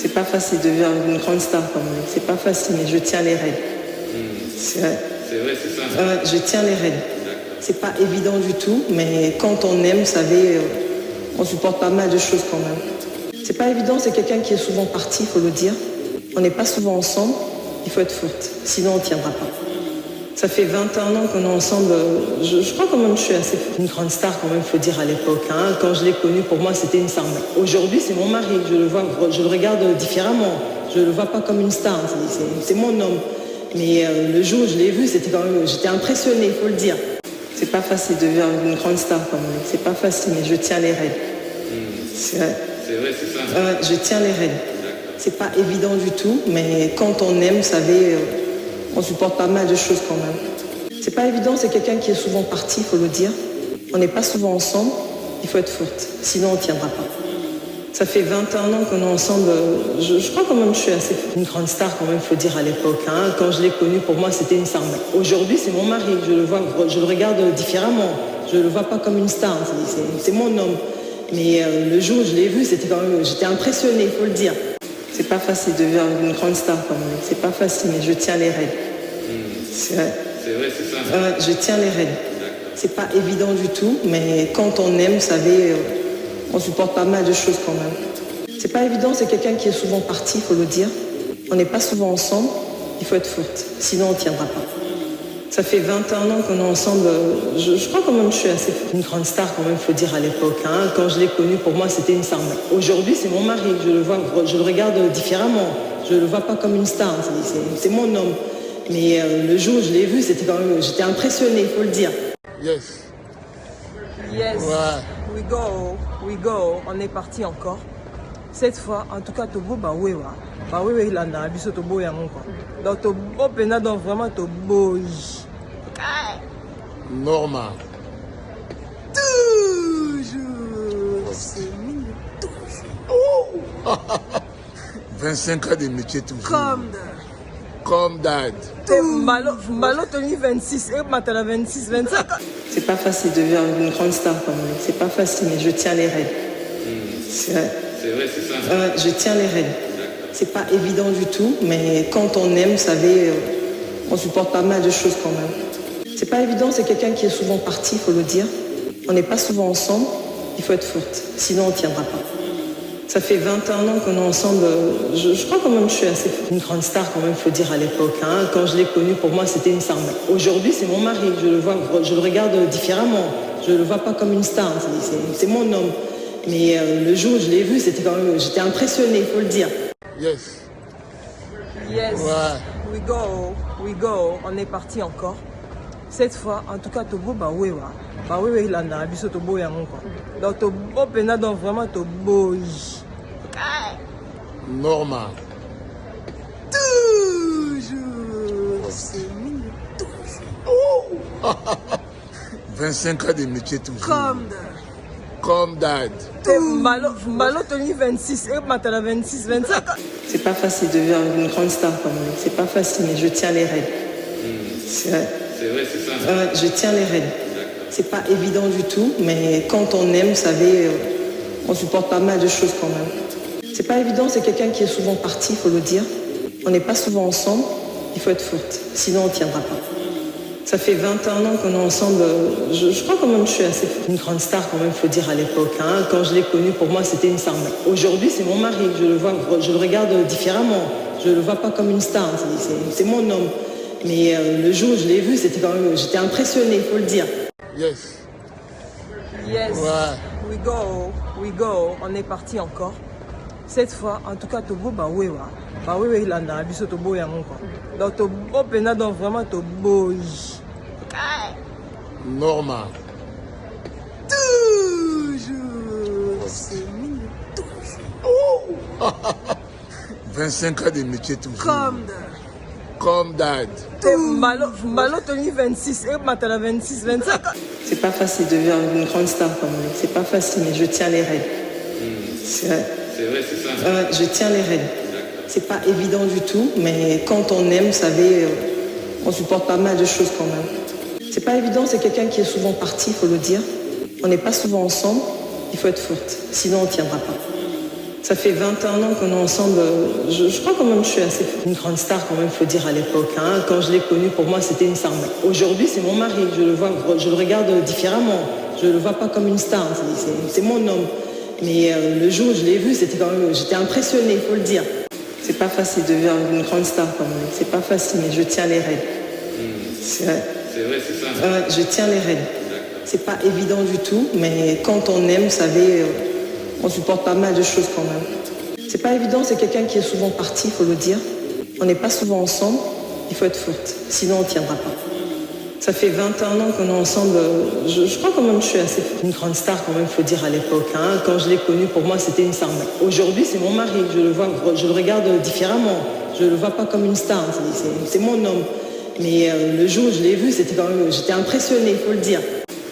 C'est pas facile de devenir une grande star quand même. C'est pas facile, mais je tiens les rênes. C'est vrai. C'est vrai, c'est ça. Ouais, je tiens les rênes. C'est pas évident du tout, mais quand on aime, vous savez, on supporte pas mal de choses quand même. C'est pas évident, c'est quelqu'un qui est souvent parti, il faut le dire. On n'est pas souvent ensemble, il faut être forte, sinon on ne tiendra pas. Ça fait 21 ans qu'on est ensemble, je crois quand même que je suis assez forte. Une grande star quand même, il faut dire à l'époque. Hein. Quand je l'ai connu, pour moi, c'était une star. Aujourd'hui, c'est mon mari, je le regarde différemment. Je ne le vois pas comme une star, c'est mon homme. Mais le jour où je l'ai vu, c'était quand même, j'étais impressionnée, il faut le dire. C'est pas facile de devenir une grande star quand même. C'est pas facile, mais je tiens les rênes. C'est vrai. C'est vrai, c'est ça. Ouais, je tiens les rênes. C'est pas évident du tout, mais quand on aime, vous savez, on supporte pas mal de choses quand même. C'est pas évident, c'est quelqu'un qui est souvent parti, il faut le dire. On n'est pas souvent ensemble, il faut être forte, sinon on ne tiendra pas. Ça fait 21 ans qu'on est ensemble, je crois quand même que je suis assez forte. Une grande star quand même, il faut dire à l'époque. Hein. Quand je l'ai connu, pour moi, c'était une star. Aujourd'hui, c'est mon mari, je le regarde différemment. Je ne le vois pas comme une star, c'est mon homme. Mais le jour où je l'ai vu, c'était quand même, j'étais impressionnée, il faut le dire. C'est pas facile de devenir une grande star quand même. C'est pas facile, mais je tiens les rênes. C'est vrai. C'est vrai, c'est ça. Ouais, je tiens les rênes. C'est pas évident du tout, mais quand on aime, vous savez, on supporte pas mal de choses quand même. C'est pas évident, c'est quelqu'un qui est souvent parti, il faut le dire. On n'est pas souvent ensemble, il faut être forte, sinon on ne tiendra pas. Ça fait 21 ans qu'on est ensemble, je crois quand même que je suis assez forte. Une grande star quand même, il faut dire à l'époque. Hein. Quand je l'ai connu, pour moi, c'était une star. Aujourd'hui, c'est mon mari, je le regarde différemment. Je ne le vois pas comme une star, c'est mon homme. Mais le jour où je l'ai vu, c'était quand même, j'étais impressionnée, il faut le dire. Yes. Yes, Ouais. we go, on est parti encore. Cette fois, en tout cas, Tobo Bawewa. Bawewa, il en a abusé Tobo Yangon quoi. Donc, Tobo Pena, donc vraiment Tobo. Normal. Toujours. C'est mignon, toujours. 25 ans de métier toujours. Comme dad. Malo Tony 26, et maintenant 26, 25. C'est pas facile de devenir une grande star quand même. C'est pas facile, mais je tiens les rênes. C'est vrai. C'est vrai, c'est ça. Ouais, je tiens les rênes. C'est pas évident du tout, mais quand on aime, vous savez, on supporte pas mal de choses quand même. C'est pas évident, c'est quelqu'un qui est souvent parti, il faut le dire. On n'est pas souvent ensemble, il faut être forte, sinon on ne tiendra pas. Ça fait 21 ans qu'on est ensemble, je crois quand même que je suis assez forte. Une grande star quand même, il faut dire à l'époque. Hein. Quand je l'ai connu, pour moi, c'était une star. Aujourd'hui, c'est mon mari, je le regarde différemment. Je ne le vois pas comme une star, c'est mon homme. Mais le jour où je l'ai vu, c'était quand même, j'étais impressionnée, il faut le dire. Yes. Yes, Ouais. we go, on est parti encore. Cette fois, en tout cas, Tobo Bawewa. Bawewa, il en a abusé Tobo Yangon quoi. Donc, Tobo Pena, donc vraiment Tobo. Normal. Toujours. C'est mignon, toujours. 25 ans de métier toujours. Comme dad. Malo Tony 26, et maintenant 26, 25. C'est pas facile de devenir une grande star quand même. C'est pas facile, mais je tiens les rênes. C'est vrai. C'est vrai, c'est ça. Ouais, je tiens les rênes. C'est pas évident du tout, mais quand on aime, vous savez, on supporte pas mal de choses quand même. C'est pas évident, c'est quelqu'un qui est souvent parti, il faut le dire. On n'est pas souvent ensemble, il faut être forte, sinon on ne tiendra pas. Ça fait 21 ans qu'on est ensemble, je crois quand même que je suis assez forte. Une grande star quand même, il faut dire à l'époque. Hein. Quand je l'ai connu, pour moi, c'était une star. Aujourd'hui, c'est mon mari, je le regarde différemment. Je ne le vois pas comme une star, c'est mon homme. Mais le jour où je l'ai vu, c'était quand même, j'étais impressionnée, il faut le dire. Yes. Yes, Ouais. we go, on est parti encore. Cette fois, en tout cas, Tobo Bawewa. Bawewa, il en a abusé Tobo Yangon quoi. Donc, Tobo Pena, donc vraiment Tobo. Normal. Toujours. C'est mignon, toujours. 25 ans de métier toujours. Comme dad. Malo Tony 26, et maintenant 26, 25. C'est pas facile de devenir une grande star quand même. C'est pas facile, mais je tiens les rênes. C'est vrai. C'est vrai, c'est ça. Ouais, je tiens les rênes. C'est pas évident du tout, mais quand on aime, vous savez, on supporte pas mal de choses quand même. C'est pas évident, c'est quelqu'un qui est souvent parti, il faut le dire. On n'est pas souvent ensemble, il faut être forte, sinon on ne tiendra pas. Ça fait 21 ans qu'on est ensemble. Je crois quand même que je suis assez une grande star quand même, faut dire à l'époque. Hein. Quand je l'ai connu, pour moi, c'était une star. Aujourd'hui, c'est mon mari. Je le regarde différemment. Je le vois pas comme une star. C'est mon homme. Mais le jour où je l'ai vu, c'était quand même, j'étais impressionnée, il faut le dire. C'est pas facile de devenir une grande star quand même. C'est pas facile, mais je tiens les rênes. C'est vrai. C'est vrai, c'est ça. Ouais, je tiens les rênes. C'est pas évident du tout, mais quand on aime, vous savez, on supporte pas mal de choses quand même. C'est pas évident, c'est quelqu'un qui est souvent parti, il faut le dire. On n'est pas souvent ensemble, il faut être forte, sinon on ne tiendra pas. Ça fait 21 ans qu'on est ensemble. Je crois quand même que je suis assez une grande star quand même, il faut dire à l'époque. Hein. Quand je l'ai connu, pour moi, c'était une star. Aujourd'hui, c'est mon mari. Je le regarde différemment. Je le vois pas comme une star. C'est mon homme. Mais le jour où je l'ai vu, c'était quand même, j'étais impressionnée, il faut le dire.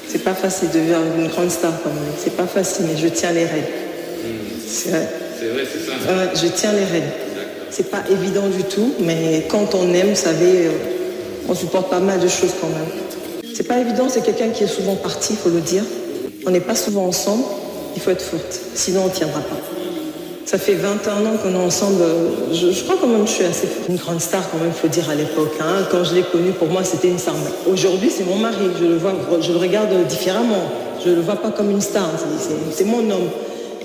C'est pas facile de devenir une grande star quand même. C'est pas facile, mais je tiens les rênes. C'est vrai. C'est vrai, c'est ça. Ouais, je tiens les rênes. C'est pas évident du tout, mais quand on aime, vous savez, on supporte pas mal de choses quand même. C'est pas évident, c'est quelqu'un qui est souvent parti, il faut le dire. On n'est pas souvent ensemble, il faut être forte, sinon on ne tiendra pas. Ça fait 21 ans qu'on est ensemble. Je crois quand même que je suis assez une grande star quand même, il faut dire à l'époque. Hein. Quand je l'ai connu, pour moi, c'était une star. Aujourd'hui, c'est mon mari. Je le regarde différemment. Je le vois pas comme une star. C'est mon homme.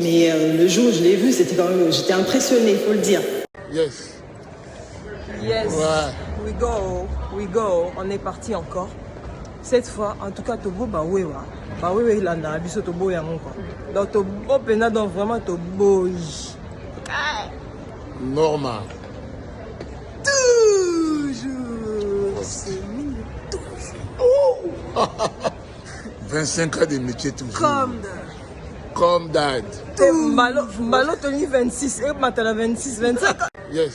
Mais le jour où je l'ai vu, c'était quand même, j'étais impressionnée, il faut le dire. Yes. Yes, Ouais. we go, on est parti encore. Cette fois, en tout cas, Tobo Bawewa. Bawewa, il en a abisso Tobo Yangon quoi. Donc, Tobo Pena, donc vraiment Tobo. Normal. Toujours. C'est mille, toujours. 25 ans de métier toujours. Comme dad. Malo Tony 26, et Matala 26, 25. Yes.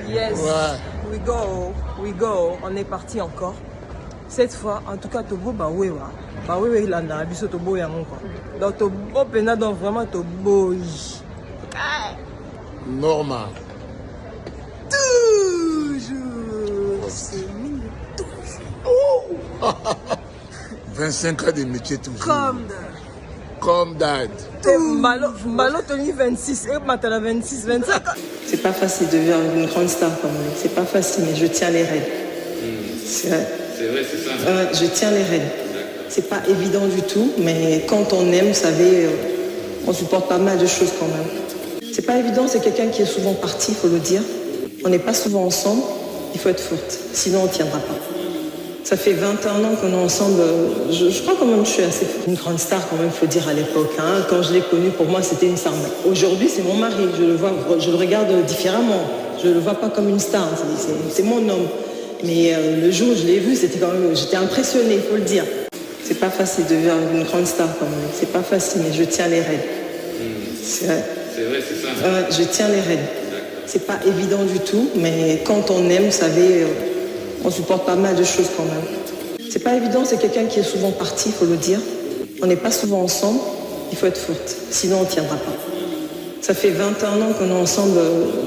Yes, Ouais. we go, on est parti encore. Cette fois, en tout cas, Tobo Bawewa. Bawewa, il en a abisso Tobo Yangon quoi. Donc, Tobo Pena, donc vraiment Tobo. Normal. Toujours. C'est mille, toujours. 25 ans de métier toujours. Comme dad. Malo Tony 26, et Matala 26, 25. C'est pas facile de devenir une grande star quand même. C'est pas facile, mais je tiens les rênes. C'est vrai. C'est vrai, c'est ça. Ouais, je tiens les rênes. C'est pas évident du tout, mais quand on aime, vous savez, on supporte pas mal de choses quand même. C'est pas évident, c'est quelqu'un qui est souvent parti, il faut le dire. On n'est pas souvent ensemble, il faut être forte, sinon on ne tiendra pas. Ça fait 21 ans qu'on est ensemble. Je crois quand même que je suis assez une grande star quand même, il faut dire à l'époque. Hein. Quand je l'ai connu, pour moi, c'était une star. Aujourd'hui, c'est mon mari. Je le regarde différemment. Je le vois pas comme une star. C'est mon homme. Mais le jour où je l'ai vu, c'était quand même, j'étais impressionnée, il faut le dire. C'est pas facile de devenir une grande star quand même. C'est pas facile, mais je tiens les rênes. C'est vrai. C'est vrai, c'est ça. Ouais, je tiens les rênes. C'est pas évident du tout, mais quand on aime, vous savez, on supporte pas mal de choses quand même. C'est pas évident, c'est quelqu'un qui est souvent parti, il faut le dire. On n'est pas souvent ensemble, il faut être forte, sinon on ne tiendra pas. Ça fait 21 ans qu'on est ensemble.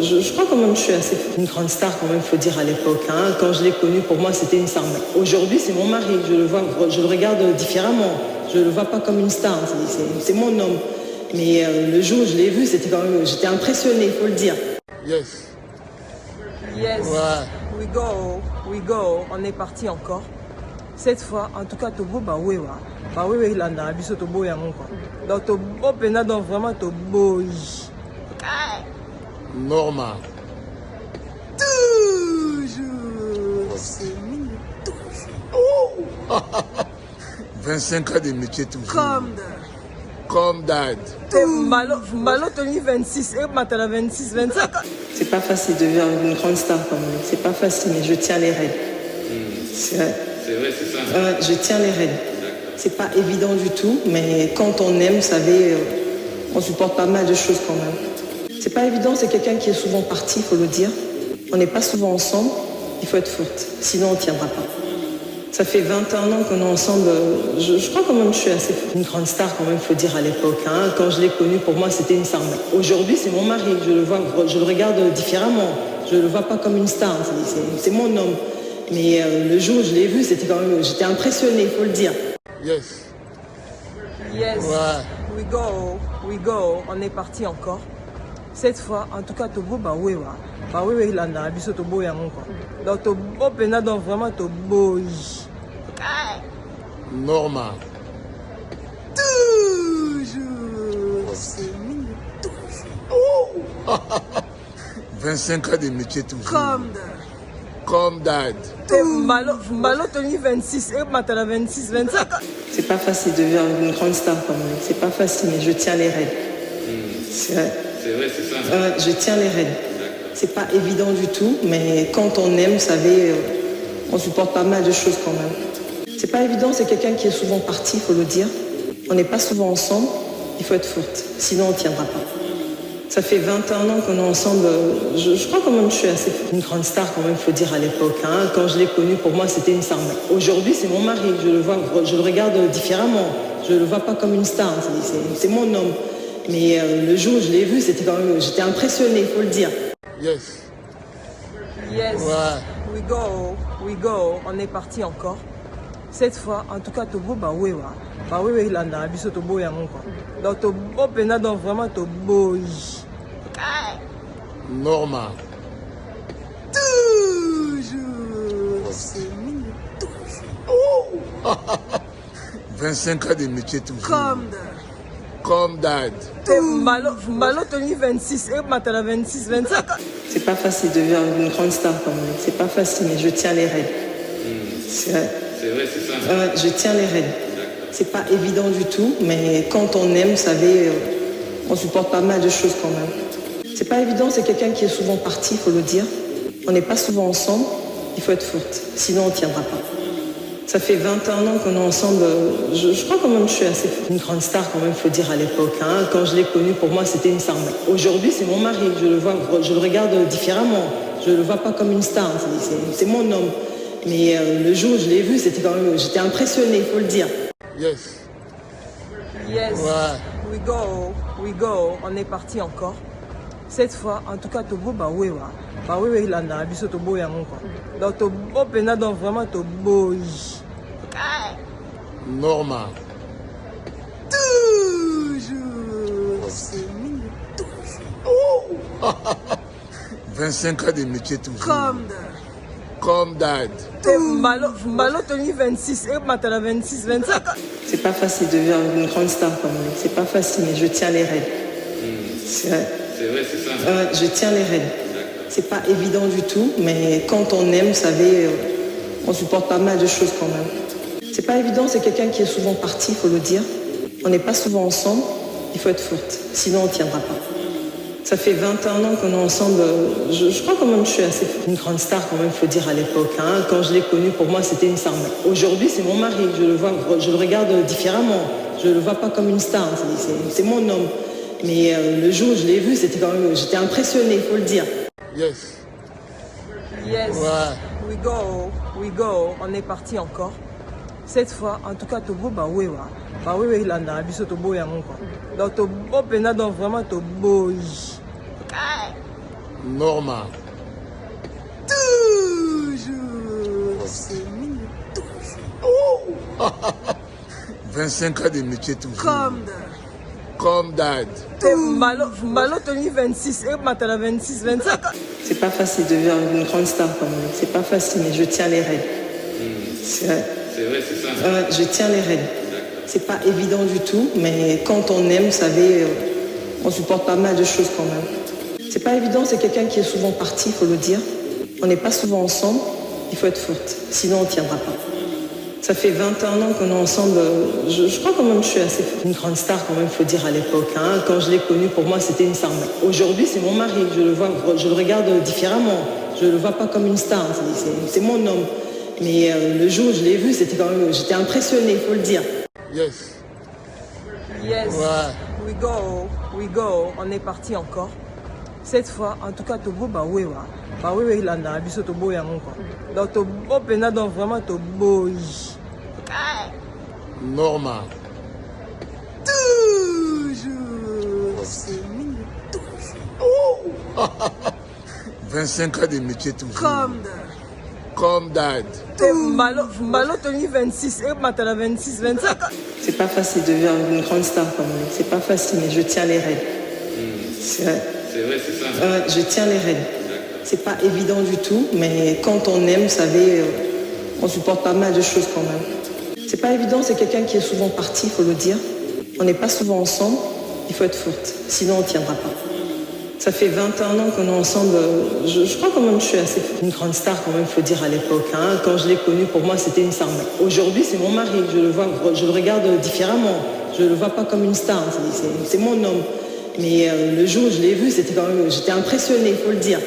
Je crois quand même que je suis assez une grande star quand même, il faut dire à l'époque. Hein. Quand je l'ai connu, pour moi, c'était une star. Aujourd'hui, c'est mon mari. Je le regarde différemment. Je le vois pas comme une star. C'est mon homme. Mais le jour où je l'ai vu, c'était quand même, j'étais impressionnée, il faut le dire. Yes. We go, on est parti encore. Cette fois, en tout cas, Tobo Bawewa. Bawewa, il en a abisso Tobo Yangon quoi. Donc, Tobo Pena, donc vraiment Tobo. Normal. Toujours. C'est mille, toujours. 25 ans de métier toujours. Comme dad. Malo Tony 26, et Matala 26, 25. C'est pas facile de devenir une grande star quand même. C'est pas facile, mais je tiens les rênes. C'est vrai. C'est vrai, c'est ça. Ouais, je tiens les rênes. C'est pas évident du tout, mais quand on aime, vous savez, on supporte pas mal de choses quand même. C'est pas évident, c'est quelqu'un qui est souvent parti, il faut le dire. On n'est pas souvent ensemble, il faut être forte, sinon on ne tiendra pas. Ça fait 21 ans qu'on est ensemble. Je crois quand même que je suis assez une grande star quand même, il faut dire à l'époque. Hein. Quand je l'ai connu, pour moi, c'était une star. Aujourd'hui, c'est mon mari. Je le regarde différemment. Je le vois pas comme une star. C'est mon homme. Mais le jour où je l'ai vu, c'était quand même, j'étais impressionnée, il faut le dire. Yes. Yes, we go, on est parti encore. Cette fois, en tout cas, Tobo Bawewa. Bawewa il en a abisso Tobo yango quoi. Donc Tobo pena donc vraiment Tobo. Normal. Toujours. C'est mignon. Toujours. 25 ans de métier toujours. Comme dad. Malo Tony 26, et Matala 26, 25. C'est pas facile de devenir une grande star quand même. C'est pas facile, mais je tiens les rênes. C'est vrai. C'est vrai, c'est ça. Ouais, je tiens les rênes. C'est pas évident du tout, mais quand on aime, vous savez, on supporte pas mal de choses quand même. C'est pas évident, c'est quelqu'un qui est souvent parti, il faut le dire. On n'est pas souvent ensemble, il faut être forte, sinon on ne tiendra pas. Ça fait 21 ans qu'on est ensemble, je crois quand même que je suis assez une grande star quand même, il faut dire à l'époque. Hein. Quand je l'ai connu, pour moi c'était une star. Aujourd'hui c'est mon mari, je le regarde différemment, je ne le vois pas comme une star, c'est mon homme. Mais le jour où je l'ai vu, c'était quand même, j'étais impressionnée, il faut le dire. Yes. Yes. Ouais. We go, on est parti encore. Cette fois, en tout cas, Tobo Bawewa. Bawewa il en a abisso Tobo yango quoi. Donc Tobo pena donc vraiment Tobo. Normal. Toujours. C'est mignon. Toujours. 25 ans de métier toujours. Comme dad. Malo Tony 26, et Matala 26, 25. C'est pas facile de devenir une grande star quand même. C'est pas facile, mais je tiens les rênes. C'est vrai. C'est vrai, c'est ça. Ouais, je tiens les rênes. C'est pas évident du tout, mais quand on aime, vous savez, on supporte pas mal de choses quand même. C'est pas évident, c'est quelqu'un qui est souvent parti, il faut le dire. On n'est pas souvent ensemble, il faut être forte, sinon on ne tiendra pas. Ça fait 21 ans qu'on est ensemble, je crois quand même que je suis assez une grande star quand même, il faut dire à l'époque. Hein. Quand je l'ai connu, pour moi c'était une star. Aujourd'hui c'est mon mari, je le regarde différemment, je ne le vois pas comme une star, c'est mon homme. Mais le jour où je l'ai vu, c'était quand même, j'étais impressionnée, il faut le dire. Yes. Yes. Ouais. We go, on est parti encore. Cette fois, en tout cas, Tobo Bawewa. Bawewa il en a abisso Tobo yango quoi. Donc Tobo pena donc vraiment Tobo. Normal. Toujours. C'est mignon. Toujours. 25 ans de métier toujours. Comme dad. Malo Tony 26, et Matala 26, 25. C'est pas facile de devenir une grande star quand même. C'est pas facile, mais je tiens les rênes. C'est vrai. C'est vrai, c'est ça. Ouais, je tiens les rênes. C'est pas évident du tout, mais quand on aime, vous savez, on supporte pas mal de choses quand même. C'est pas évident, c'est quelqu'un qui est souvent parti, il faut le dire. On n'est pas souvent ensemble, il faut être forte, sinon on ne tiendra pas. Ça fait 21 ans qu'on est ensemble, je crois quand même que je suis assez une grande star quand même, il faut dire à l'époque. Hein. Quand je l'ai connu, pour moi c'était une star. Aujourd'hui c'est mon mari, je le regarde différemment, je ne le vois pas comme une star, c'est mon homme. Mais le jour où je l'ai vu, c'était quand même, j'étais impressionnée, il faut le dire. Yes. Ouais. We go, on est parti encore. Cette fois, en tout cas, Tobo Bawewa. Bawewa il en a abisso Tobo yango quoi. Donc Tobo pena donc vraiment Tobo. Normal. Toujours. C'est mignon. Toujours. 25 ans de métier toujours. Comme dad. Malo Tony 26, et Matala 26, 25. C'est pas facile de devenir une grande star quand même. C'est pas facile, mais je tiens les rênes. C'est vrai. C'est vrai, c'est ça. Ouais, je tiens les rênes. C'est pas évident du tout, mais quand on aime, vous savez, on supporte pas mal de choses quand même. C'est pas évident, c'est quelqu'un qui est souvent parti, il faut le dire. On n'est pas souvent ensemble, il faut être forte, sinon on ne tiendra pas. Ça fait 21 ans qu'on est ensemble, je crois quand même que je suis assez une grande star quand même, il faut dire à l'époque. Hein. Quand je l'ai connu, pour moi c'était une star. Aujourd'hui c'est mon mari, je le regarde différemment, je ne le vois pas comme une star, c'est mon homme. Mais le jour où je l'ai vu, c'était quand même, j'étais impressionnée, il faut le dire. Yes. Ouais. We go, on est parti encore. Cette fois, en tout cas, Tobo Bawewa. Bawewa il en a abisso Tobo yango quoi. Donc Tobo pena donc vraiment Tobo. Normal. Toujours. C'est mignon. Toujours. 25 ans de métier toujours. comme dad. Malo Tony 26, et Matala 26, 25. C'est pas facile de vivre une grande star quand même. C'est pas facile, mais je tiens les rênes. C'est vrai. C'est vrai, c'est ça. Ouais, je tiens les rênes. C'est pas évident du tout, mais quand on aime, vous savez, on supporte pas mal de choses quand même. C'est pas évident, c'est quelqu'un qui est souvent parti, il faut le dire. On n'est pas souvent ensemble, il faut être forte, sinon on ne tiendra pas. Ça fait 21 ans qu'on est ensemble, je crois quand même que je suis assez forte. Une grande star quand même, il faut dire à l'époque. Hein. Quand je l'ai connu, pour moi c'était une star. Aujourd'hui c'est mon mari, je le regarde différemment. Je ne le vois pas comme une star, c'est mon homme. Mais le jour où je l'ai vu, c'était quand même, j'étais impressionnée, il faut le dire.